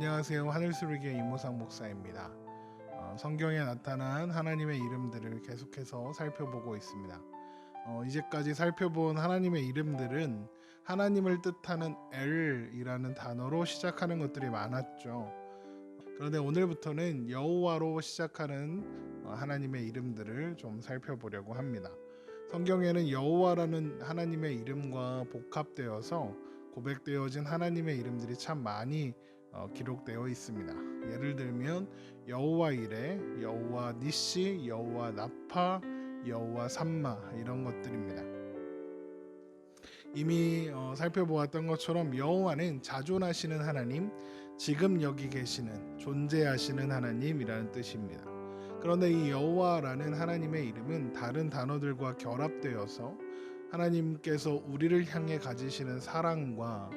안녕하세요. 하늘수르기의 이모상 목사입니다. 성경에 나타난 하나님의 이름들을 계속해서 살펴보고 있습니다. 이제까지 살펴본 하나님의 이름들은 하나님을 뜻하는 엘이라는 단어로 시작하는 것들이 많았죠. 그런데 오늘부터는 여호와로 시작하는 하나님의 이름들을 좀 살펴보려고 합니다. 성경에는 여호와라는 하나님의 이름과 복합되어서 고백되어진 하나님의 이름들이 참 많이 기록되어 있습니다. 예를 들면 여호와 이레, 여호와 니시, 여호와 나파, 여호와 삼마 이런 것들입니다. 이미 살펴보았던 것처럼 여호와는 자존하시는 하나님, 지금 여기 계시는 존재하시는 하나님이라는 뜻입니다. 그런데 이 여호와라는 하나님의 이름은 다른 단어들과 결합되어서 하나님께서 우리를 향해 가지시는 사랑과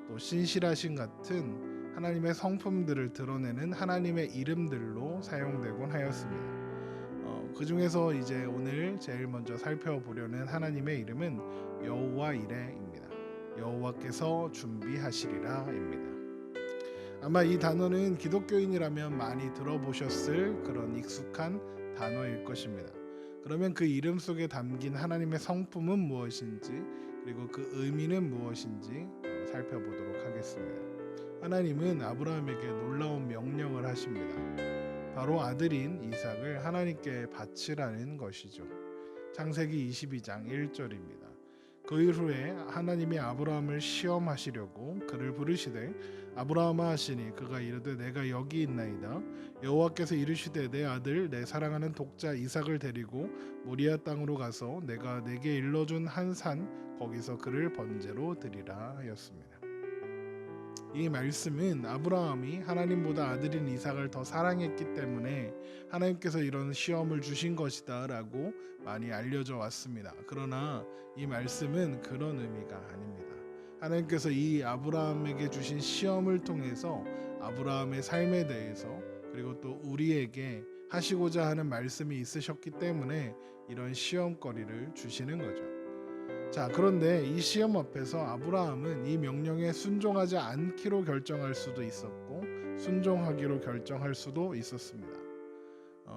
또 신실하심 같은 하나님의 성품들을 드러내는 하나님의 이름들로 사용되곤 하였습니다. 그 중에서 이제 오늘 제일 먼저 살펴보려는 하나님의 이름은 여호와 이레입니다. 여호와께서 준비하시리라입니다. 아마 이 단어는 기독교인이라면 많이 들어보셨을 그런 익숙한 단어일 것입니다. 그러면 그 이름 속에 담긴 하나님의 성품은 무엇인지 그리고 그 의미는 무엇인지 살펴보도록 하겠습니다. 하나님은 아브라함에게 놀라운 명령을 하십니다. 바로 아들인 이삭을 하나님께 바치라는 것이죠. 창세기 22장 1절입니다. 그 이후에 하나님이 아브라함을 시험하시려고 그를 부르시되 아브라함아 하시니 그가 이르되 내가 여기 있나이다. 여호와께서 이르시되 내 아들 내 사랑하는 독자 이삭을 데리고 모리아 땅으로 가서 내가 내게 일러준 한 산 거기서 그를 번제로 드리라 하였습니다. 이 말씀은 아브라함이 하나님보다 아들인 이삭을 더 사랑했기 때문에 하나님께서 이런 시험을 주신 것이다 라고 많이 알려져 왔습니다. 그러나 이 말씀은 그런 의미가 아닙니다. 하나님께서 이 아브라함에게 주신 시험을 통해서 아브라함의 삶에 대해서 그리고 또 우리에게 하시고자 하는 말씀이 있으셨기 때문에 이런 시험거리를 주시는 거죠. 자, 그런데 이 시험 앞에서 아브라함은 이 명령에 순종하지 않기로 결정할 수도 있었고 순종하기로 결정할 수도 있었습니다.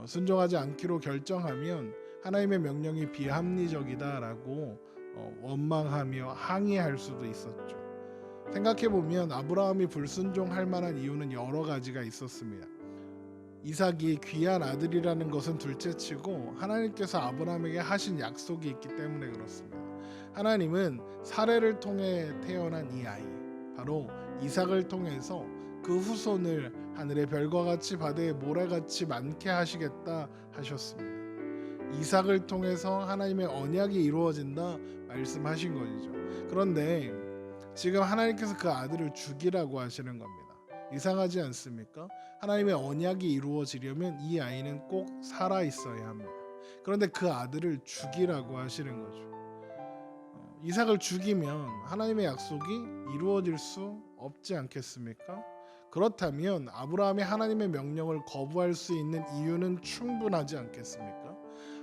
순종하지 않기로 결정하면 하나님의 명령이 비합리적이다라고 원망하며 항의할 수도 있었죠. 생각해보면 아브라함이 불순종할 만한 이유는 여러 가지가 있었습니다. 이삭이 귀한 아들이라는 것은 둘째치고 하나님께서 아브라함에게 하신 약속이 있기 때문에 그렇습니다. 하나님은 사례를 통해 태어난 이 아이, 바로 이삭을 통해서 그 후손을 하늘의 별과 같이 바다의 모래같이 많게 하시겠다 하셨습니다. 이삭을 통해서 하나님의 언약이 이루어진다 말씀하신 것이죠. 그런데 지금 하나님께서 그 아들을 죽이라고 하시는 겁니다. 이상하지 않습니까? 하나님의 언약이 이루어지려면 이 아이는 꼭 살아 있어야 합니다. 그런데 그 아들을 죽이라고 하시는 거죠. 이삭을 죽이면 하나님의 약속이 이루어질 수 없지 않겠습니까? 그렇다면 아브라함이 하나님의 명령을 거부할 수 있는 이유는 충분하지 않겠습니까?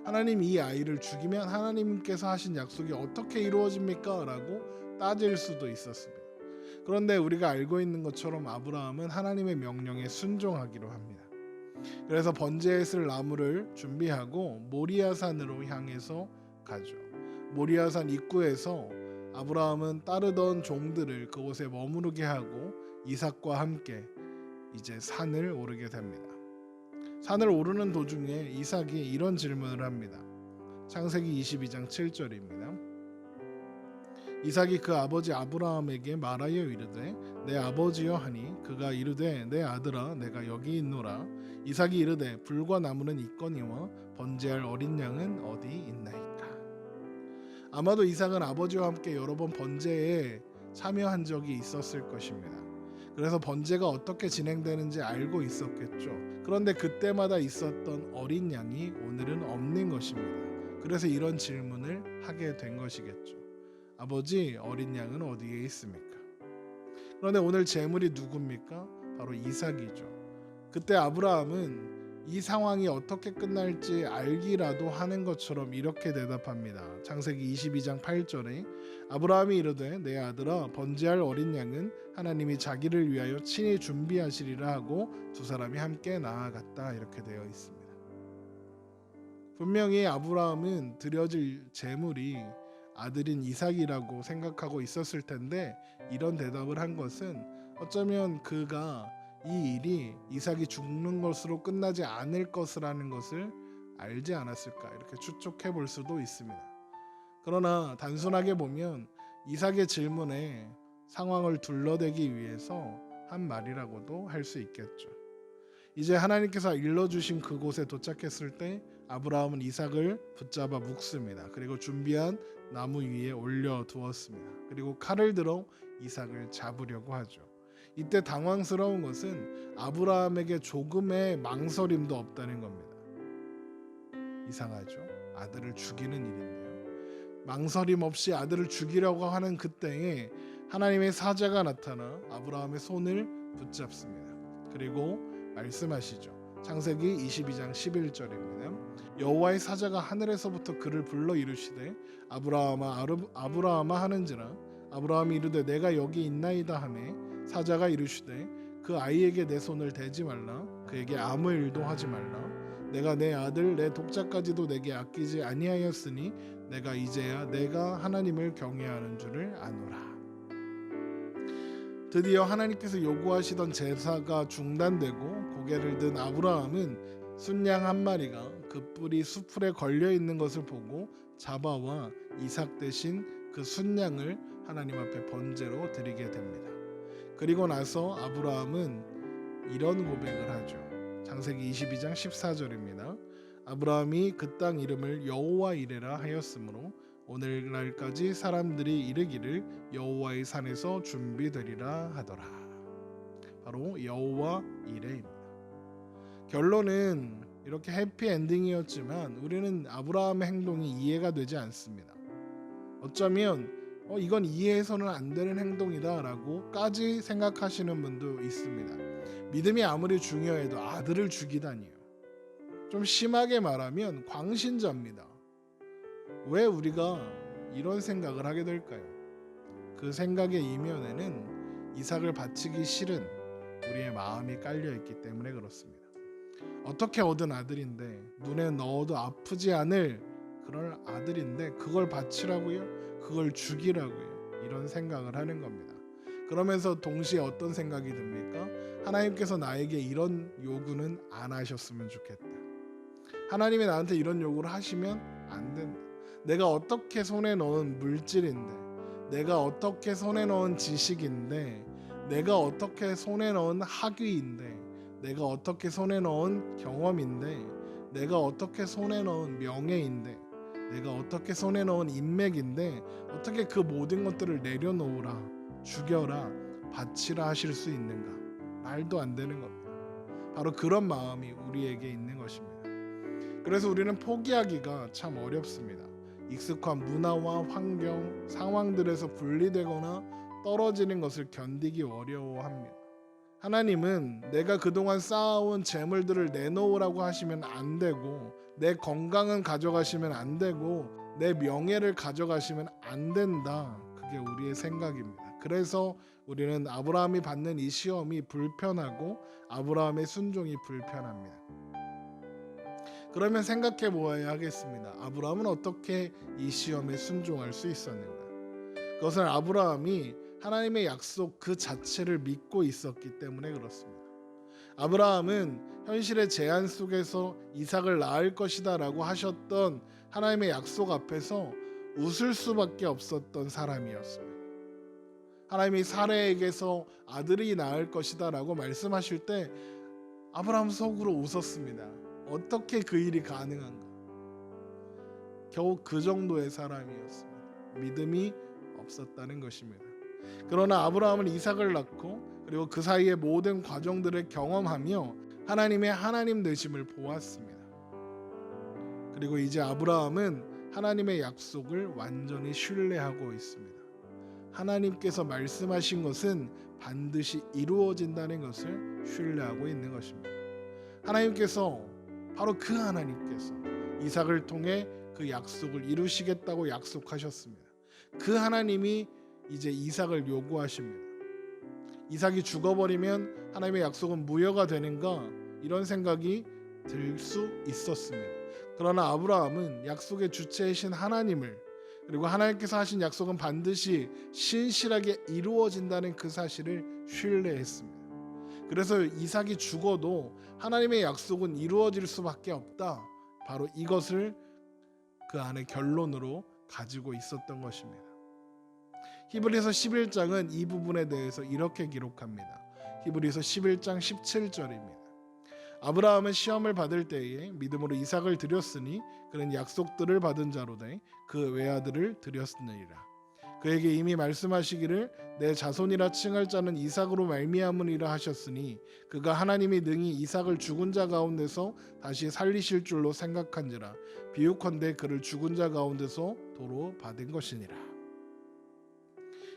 하나님 이 아이를 죽이면 하나님께서 하신 약속이 어떻게 이루어집니까? 라고 따질 수도 있었습니다. 그런데 우리가 알고 있는 것처럼 아브라함은 하나님의 명령에 순종하기로 합니다. 그래서 번제에 쓸 나무를 준비하고 모리아산으로 향해서 가죠. 모리아산 입구에서 아브라함은 따르던 종들을 그곳에 머무르게 하고 이삭과 함께 이제 산을 오르게 됩니다. 산을 오르는 도중에 이삭이 이런 질문을 합니다. 창세기 22장 7절입니다. 이삭이 그 아버지 아브라함에게 말하여 이르되 내 아버지여 하니 그가 이르되 내 아들아 내가 여기 있노라. 이삭이 이르되 불과 나무는 있거니와 번제할 어린 양은 어디 있나이까. 아마도 이삭은 아버지와 함께 여러 번 번제에 참여한 적이 있었을 것입니다. 그래서 번제가 어떻게 진행되는지 알고 있었겠죠. 그런데 그때마다 있었던 어린 양이 오늘은 없는 것입니다. 그래서 이런 질문을 하게 된 것이겠죠. 아버지, 어린 양은 어디에 있습니까? 그런데 오늘 제물이 누굽니까? 바로 이삭이죠. 그때 아브라함은 이 상황이 어떻게 끝날지 알기라도 하는 것처럼 이렇게 대답합니다. 창세기 22장 8절에 아브라함이 이르되 내 아들아 번제할 어린 양은 하나님이 자기를 위하여 친히 준비하시리라 하고 두 사람이 함께 나아갔다 이렇게 되어 있습니다. 분명히 아브라함은 드려질 제물이 아들인 이삭이라고 생각하고 있었을 텐데 이런 대답을 한 것은 어쩌면 그가 이 일이 이삭이 죽는 것으로 끝나지 않을 것이라는 것을 알지 않았을까 이렇게 추측해 볼 수도 있습니다. 그러나 단순하게 보면 이삭의 질문에 상황을 둘러대기 위해서 한 말이라고도 할 수 있겠죠. 이제 하나님께서 일러주신 그곳에 도착했을 때 아브라함은 이삭을 붙잡아 묶습니다. 그리고 준비한 나무 위에 올려 두었습니다. 그리고 칼을 들어 이삭을 잡으려고 하죠. 이때 당황스러운 것은 아브라함에게 조금의 망설임도 없다는 겁니다. 이상하죠? 아들을 죽이는 일인데요. 망설임 없이 아들을 죽이려고 하는 그때에 하나님의 사자가 나타나 아브라함의 손을 붙잡습니다. 그리고 말씀하시죠. 창세기 22장 11절입니다. 여호와의 사자가 하늘에서부터 그를 불러 이르시되 아브라함아 하는지라 아브라함이 이르되 내가 여기 있나이다 하매 사자가 이르시되 그 아이에게 내 손을 대지 말라 그에게 아무 일도 하지 말라 내가 내 아들 내 독자까지도 내게 아끼지 아니하였으니 내가 이제야 내가 하나님을 경외하는 줄을 아노라. 드디어 하나님께서 요구하시던 제사가 중단되고 고개를 든 아브라함은 순양 한 마리가 그 뿔이 수풀에 걸려 있는 것을 보고 잡아와 이삭 대신 그 순양을 하나님 앞에 번제로 드리게 됩니다. 그리고 나서 아브라함은 이런 고백을 하죠. 창세기 22장 14절입니다. 아브라함이 그 땅 이름을 여호와 이레라 하였으므로 오늘날까지 사람들이 이르기를 여호와의 산에서 준비되리라 하더라. 바로 여호와 이레입니다. 결론은 이렇게 해피엔딩이었지만 우리는 아브라함의 행동이 이해가 되지 않습니다. 어쩌면 이건 이해해서는 안 되는 행동이다 라고까지 생각하시는 분도 있습니다. 믿음이 아무리 중요해도 아들을 죽이다니요. 좀 심하게 말하면 광신자입니다. 왜 우리가 이런 생각을 하게 될까요? 그 생각의 이면에는 이삭을 바치기 싫은 우리의 마음이 깔려있기 때문에 그렇습니다. 어떻게 얻은 아들인데 눈에 넣어도 아프지 않을 그런 아들인데 그걸 바치라고요? 그걸 죽이라고요? 이런 생각을 하는 겁니다. 그러면서 동시에 어떤 생각이 듭니까? 하나님께서 나에게 이런 요구는 안 하셨으면 좋겠다. 하나님이 나한테 이런 요구를 하시면 안 된다. 내가 어떻게 손에 넣은 물질인데, 내가 어떻게 손에 넣은 지식인데, 내가 어떻게 손에 넣은 학위인데, 내가 어떻게 손에 넣은 경험인데, 내가 어떻게 손에 넣은 명예인데, 내가 어떻게 손에 넣은 인맥인데 어떻게 그 모든 것들을 내려놓으라, 죽여라, 바치라 하실 수 있는가? 말도 안 되는 겁니다. 바로 그런 마음이 우리에게 있는 것입니다. 그래서 우리는 포기하기가 참 어렵습니다. 익숙한 문화와 환경, 상황들에서 분리되거나 떨어지는 것을 견디기 어려워합니다. 하나님은 내가 그동안 쌓아온 재물들을 내놓으라고 하시면 안 되고, 내 건강은 가져가시면 안 되고, 내 명예를 가져가시면 안 된다. 그게 우리의 생각입니다. 그래서 우리는 아브라함이 받는 이 시험이 불편하고 아브라함의 순종이 불편합니다. 그러면 생각해 보아야 하겠습니다. 아브라함은 어떻게 이 시험에 순종할 수 있었는가? 그것은 아브라함이 하나님의 약속 그 자체를 믿고 있었기 때문에 그렇습니다. 아브라함은 현실의 제한 속에서 이삭을 낳을 것이다 라고 하셨던 하나님의 약속 앞에서 웃을 수밖에 없었던 사람이었습니다. 하나님이 사레에게서 아들이 낳을 것이다 라고 말씀하실 때 아브라함 속으로 웃었습니다. 어떻게 그 일이 가능한가? 겨우 그 정도의 사람이었습니다. 믿음이 없었다는 것입니다. 그러나 아브라함은 이삭을 낳고 그리고 그 사이의 모든 과정들을 경험하며 하나님의 하나님 되심을 보았습니다. 그리고 이제 아브라함은 하나님의 약속을 완전히 신뢰하고 있습니다. 하나님께서 말씀하신 것은 반드시 이루어진다는 것을 신뢰하고 있는 것입니다. 하나님께서 바로 그 하나님께서 이삭을 통해 그 약속을 이루시겠다고 약속하셨습니다. 그 하나님이 이제 이삭을 요구하십니다. 이삭이 죽어버리면 하나님의 약속은 무효가 되는가, 이런 생각이 들 수 있었습니다. 그러나 아브라함은 약속의 주체이신 하나님을, 그리고 하나님께서 하신 약속은 반드시 신실하게 이루어진다는 그 사실을 신뢰했습니다. 그래서 이삭이 죽어도 하나님의 약속은 이루어질 수밖에 없다, 바로 이것을 그 안에 결론으로 가지고 있었던 것입니다. 히브리서 11장은 이 부분에 대해서 이렇게 기록합니다. 히브리서 11장 17절입니다. 아브라함은 시험을 받을 때에 믿음으로 이삭을 드렸으니 그는 약속들을 받은 자로 돼 그 외아들을 드렸으니라. 그에게 이미 말씀하시기를 내 자손이라 칭할 자는 이삭으로 말미암으리라 하셨으니 그가 하나님이 능히 이삭을 죽은 자 가운데서 다시 살리실 줄로 생각한지라. 비유컨대 그를 죽은 자 가운데서 도로 받은 것이니라.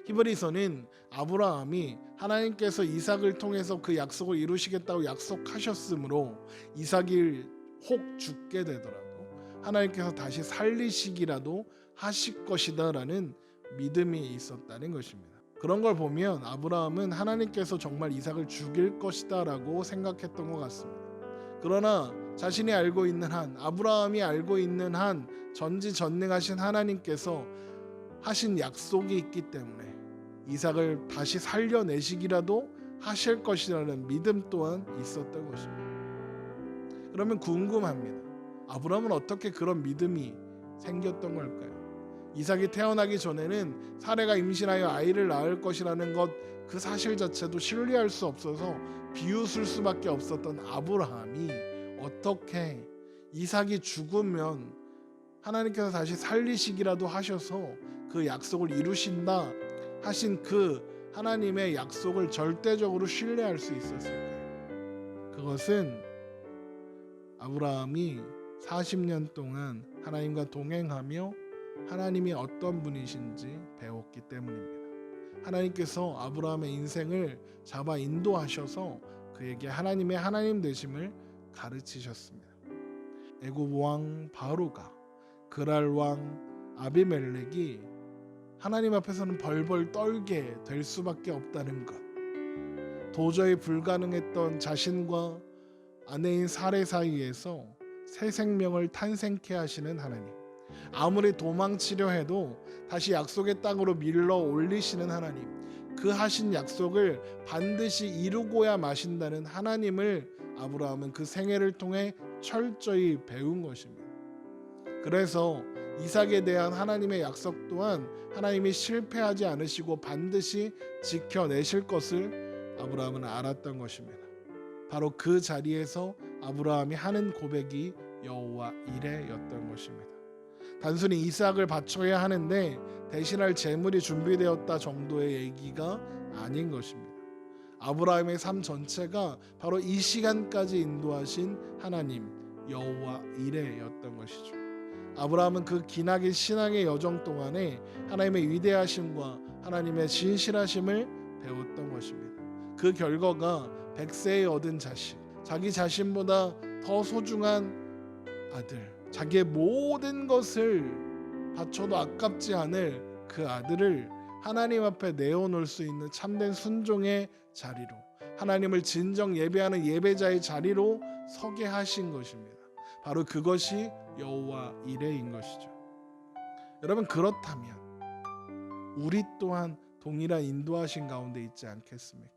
히브리서는 아브라함이 하나님께서 이삭을 통해서 그 약속을 이루시겠다고 약속하셨으므로 이삭이 혹 죽게 되더라도 하나님께서 다시 살리시기라도 하실 것이다라는 믿음이 있었다는 것입니다. 그런 걸 보면 아브라함은 하나님께서 정말 이삭을 죽일 것이다라고 생각했던 것 같습니다. 그러나 자신이 알고 있는 한, 아브라함이 알고 있는 한 전지전능하신 하나님께서 하신 약속이 있기 때문에 이삭을 다시 살려내시기라도 하실 것이라는 믿음 또한 있었던 것입니다. 그러면 궁금합니다. 아브라함은 어떻게 그런 믿음이 생겼던 걸까요? 이삭이 태어나기 전에는 사레가 임신하여 아이를 낳을 것이라는 그 사실 자체도 신뢰할 수 없어서 비웃을 수밖에 없었던 아브라함이 어떻게 이삭이 죽으면 하나님께서 다시 살리시기라도 하셔서 그 약속을 이루신다 하신 그 하나님의 약속을 절대적으로 신뢰할 수 있었을까요? 그것은 아브라함이 40년 동안 하나님과 동행하며 하나님이 어떤 분이신지 배웠기 때문입니다. 하나님께서 아브라함의 인생을 잡아 인도하셔서 그에게 하나님의 하나님 되심을 가르치셨습니다. 애굽 왕 바로가, 그랄 왕 아비멜렉이 하나님 앞에서는 벌벌 떨게 될 수밖에 없다는 것, 도저히 불가능했던 자신과 아내인 사레 사이에서 새 생명을 탄생케 하시는 하나님, 아무리 도망치려 해도 다시 약속의 땅으로 밀러 올리시는 하나님, 그 하신 약속을 반드시 이루고야 마신다는 하나님을 아브라함은 그 생애를 통해 철저히 배운 것입니다. 그래서 이삭에 대한 하나님의 약속 또한 하나님이 실패하지 않으시고 반드시 지켜내실 것을 아브라함은 알았던 것입니다. 바로 그 자리에서 아브라함이 하는 고백이 여호와 이레였던 것입니다. 단순히 이삭을 바쳐야 하는데 대신할 재물이 준비되었다 정도의 얘기가 아닌 것입니다. 아브라함의 삶 전체가 바로 이 시간까지 인도하신 하나님 여호와 이레였던 것이죠. 아브라함은 그 기나긴 신앙의 여정 동안에 하나님의 위대하심과 하나님의 진실하심을 배웠던 것입니다. 그 결과가 100세에 얻은 자식, 자기 자신보다 더 소중한 아들, 자기의 모든 것을 바쳐도 아깝지 않을 그 아들을 하나님 앞에 내어놓을 수 있는 참된 순종의 자리로, 하나님을 진정 예배하는 예배자의 자리로 서게 하신 것입니다. 바로 그것이 여호와 이레인 것이죠. 여러분, 그렇다면 우리 또한 동일한 인도하신 가운데 있지 않겠습니까?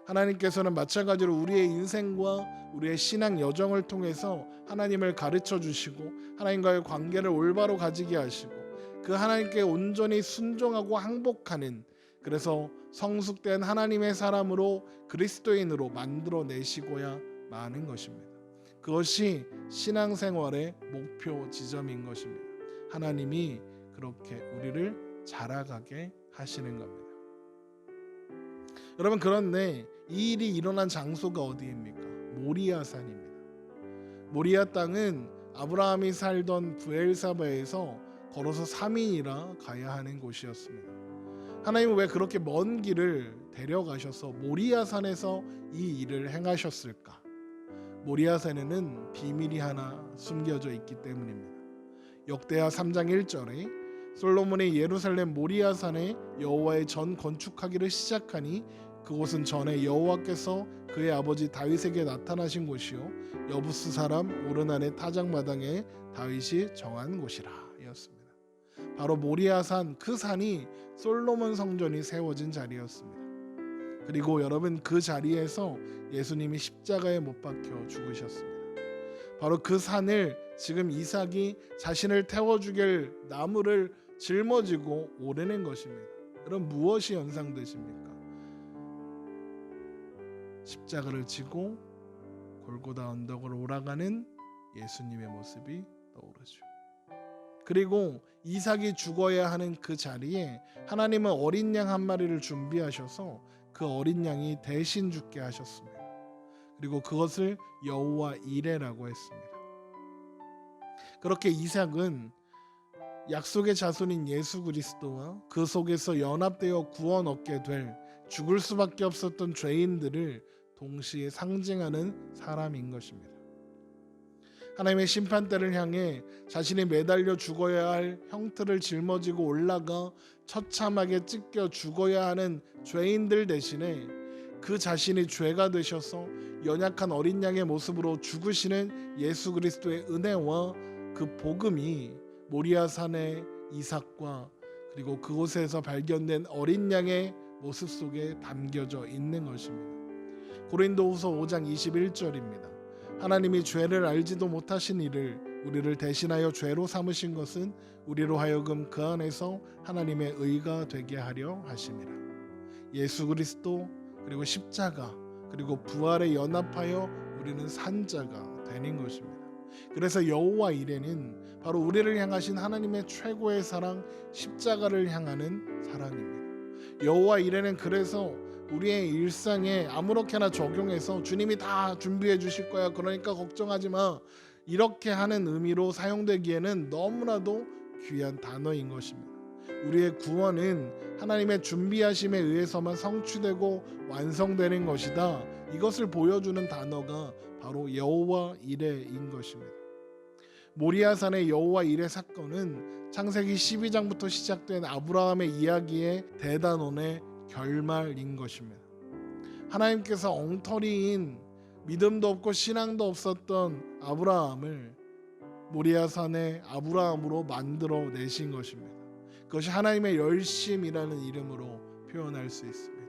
하나님께서는 마찬가지로 우리의 인생과 우리의 신앙 여정을 통해서 하나님을 가르쳐 주시고 하나님과의 관계를 올바로 가지게 하시고 그 하나님께 온전히 순종하고 항복하는, 그래서 성숙된 하나님의 사람으로 그리스도인으로 만들어내시고야 마는 것입니다. 그것이 신앙생활의 목표 지점인 것입니다. 하나님이 그렇게 우리를 자라가게 하시는 겁니다. 여러분, 그런데 이 일이 일어난 장소가 어디입니까? 모리아산입니다. 모리아 땅은 아브라함이 살던 브엘사바에서 걸어서 3일이나 가야 하는 곳이었습니다. 하나님은 왜 그렇게 먼 길을 데려가셔서 모리아산에서 이 일을 행하셨을까? 모리아산에는 비밀이 하나 숨겨져 있기 때문입니다. 역대하 3장 1절에 솔로몬이 예루살렘 모리아산에 여호와의 전 건축하기를 시작하니 그곳은 전에 여호와께서 그의 아버지 다윗에게 나타나신 곳이요 여부스 사람 오르난의 타작마당에 다윗이 정한 곳이라 였습니다. 바로 모리아산, 그 산이 솔로몬 성전이 세워진 자리였습니다. 그리고 여러분, 그 자리에서 예수님이 십자가에 못 박혀 죽으셨습니다. 바로 그 산을 지금 이삭이 자신을 태워 죽일 나무를 짊어지고 오르는 것입니다. 그럼 무엇이 연상되십니까? 십자가를 지고 골고다 언덕을 올라가는 예수님의 모습이 떠오르죠. 그리고 이삭이 죽어야 하는 그 자리에 하나님은 어린 양 한 마리를 준비하셔서 그 어린 양이 대신 죽게 하셨습니다. 그리고 그것을 여호와 이레라고 했습니다. 그렇게 이삭은 약속의 자손인 예수 그리스도와 그 속에서 연합되어 구원 얻게 될 죽을 수밖에 없었던 죄인들을 동시에 상징하는 사람인 것입니다. 하나님의 심판대를 향해 자신이 매달려 죽어야 할 형틀을 짊어지고 올라가 처참하게 찢겨 죽어야 하는 죄인들 대신에 그 자신이 죄가 되셔서 연약한 어린 양의 모습으로 죽으시는 예수 그리스도의 은혜와 그 복음이 모리아산의 이삭과 그리고 그곳에서 발견된 어린 양의 모습 속에 담겨져 있는 것입니다. 고린도후서 5장 21절입니다. 하나님이 죄를 알지도 못하신 이를 우리를 대신하여 죄로 삼으신 것은 우리로 하여금 그 안에서 하나님의 의가 되게 하려 하심이라. 예수 그리스도 그리고 십자가 그리고 부활에 연합하여 우리는 산자가 되는 것입니다. 그래서 여호와 이레는 바로 우리를 향하신 하나님의 최고의 사랑 십자가를 향하는 사랑입니다. 여호와 이레는 그래서 우리의 일상에 아무렇게나 적용해서 주님이 다 준비해 주실 거야, 그러니까 걱정하지 마, 이렇게 하는 의미로 사용되기에는 너무나도 귀한 단어인 것입니다. 우리의 구원은 하나님의 준비하심에 의해서만 성취되고 완성되는 것이다. 이것을 보여주는 단어가 바로 여호와 이레인 것입니다. 모리아산의 여호와 이레 사건은 창세기 12장부터 시작된 아브라함의 이야기의 대단원의 결말인 것입니다. 하나님께서 엉터리인 믿음도 없고 신앙도 없었던 아브라함을 모리아산의 아브라함으로 만들어 내신 것입니다. 그것이 하나님의 열심이라는 이름으로 표현할 수 있습니다.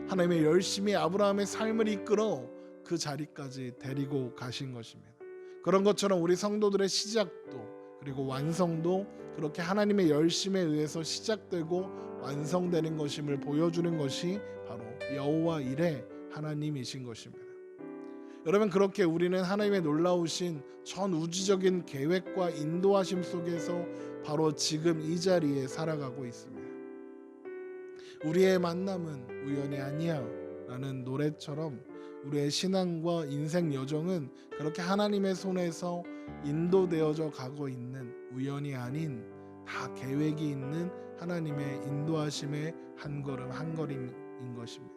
하나님의 열심이 아브라함의 삶을 이끌어 그 자리까지 데리고 가신 것입니다. 그런 것처럼 우리 성도들의 시작도 그리고 완성도 그렇게 하나님의 열심에 의해서 시작되고 완성되는 것임을 보여주는 것이 바로 여호와 이레 하나님이신 것입니다. 여러분, 그렇게 우리는 하나님의 놀라우신 전우주적인 계획과 인도하심 속에서 바로 지금 이 자리에 살아가고 있습니다. 우리의 만남은 우연이 아니야 라는 노래처럼 우리의 신앙과 인생 여정은 그렇게 하나님의 손에서 인도되어져 가고 있는 우연이 아닌 다 계획이 있는 하나님의 인도하심의 한 걸음 한 걸음인 것입니다.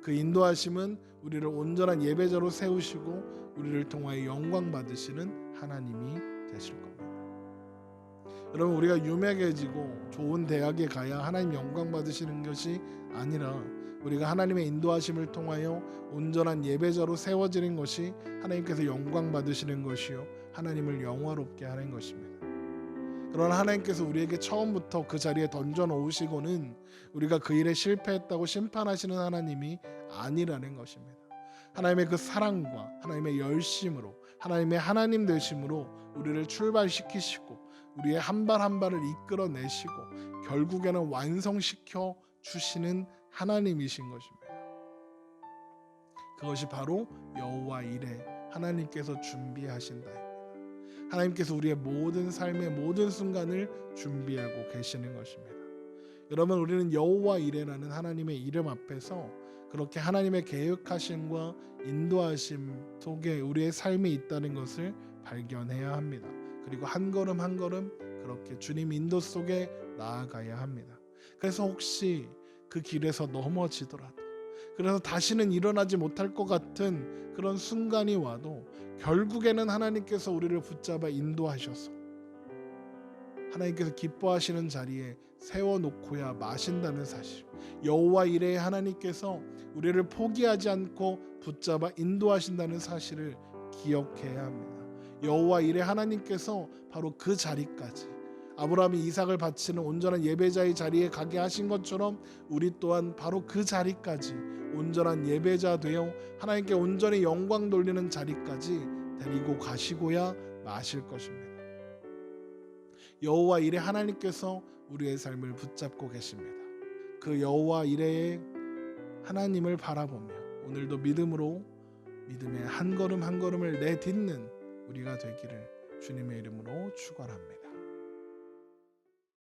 그 인도하심은 우리를 온전한 예배자로 세우시고 우리를 통하여 영광 받으시는 하나님이 되실 겁니다. 여러분, 우리가 유명해지고 좋은 대학에 가야 하나님 영광 받으시는 것이 아니라 우리가 하나님의 인도하심을 통하여 온전한 예배자로 세워지는 것이 하나님께서 영광 받으시는 것이요 하나님을 영화롭게 하는 것입니다. 그러나 하나님께서 우리에게 처음부터 그 자리에 던져 놓으시고는 우리가 그 일에 실패했다고 심판하시는 하나님이 아니라는 것입니다. 하나님의 그 사랑과 하나님의 열심으로 하나님의 하나님 되심으로 우리를 출발시키시고 우리의 한 발 한 발을 이끌어내시고 결국에는 완성시켜 주시는 하나님이신 것입니다. 그것이 바로 여호와 이레 하나님께서 준비하신다. 하나님께서 우리의 모든 삶의 모든 순간을 준비하고 계시는 것입니다. 여러분, 우리는 여호와 이레라는 하나님의 이름 앞에서 그렇게 하나님의 계획하심과 인도하심 속에 우리의 삶이 있다는 것을 발견해야 합니다. 그리고 한 걸음 한 걸음 그렇게 주님 인도 속에 나아가야 합니다. 그래서 혹시 그 길에서 넘어지더라도 그래서 다시는 일어나지 못할 것 같은 그런 순간이 와도 결국에는 하나님께서 우리를 붙잡아 인도하셔서 하나님께서 기뻐하시는 자리에 세워놓고야 마신다는 사실, 여호와 이레의 하나님께서 우리를 포기하지 않고 붙잡아 인도하신다는 사실을 기억해야 합니다. 여호와 이레 하나님께서 바로 그 자리까지, 아브라함이 이삭을 바치는 온전한 예배자의 자리에 가게 하신 것처럼 우리 또한 바로 그 자리까지 온전한 예배자 되어 하나님께 온전히 영광 돌리는 자리까지 데리고 가시고야 마실 것입니다. 여호와 이레 하나님께서 우리의 삶을 붙잡고 계십니다. 그 여호와 이레의 하나님을 바라보며 오늘도 믿음으로 믿음의 한 걸음 한 걸음을 내딛는 우리가 되기를 주님의 이름으로 축원합니다.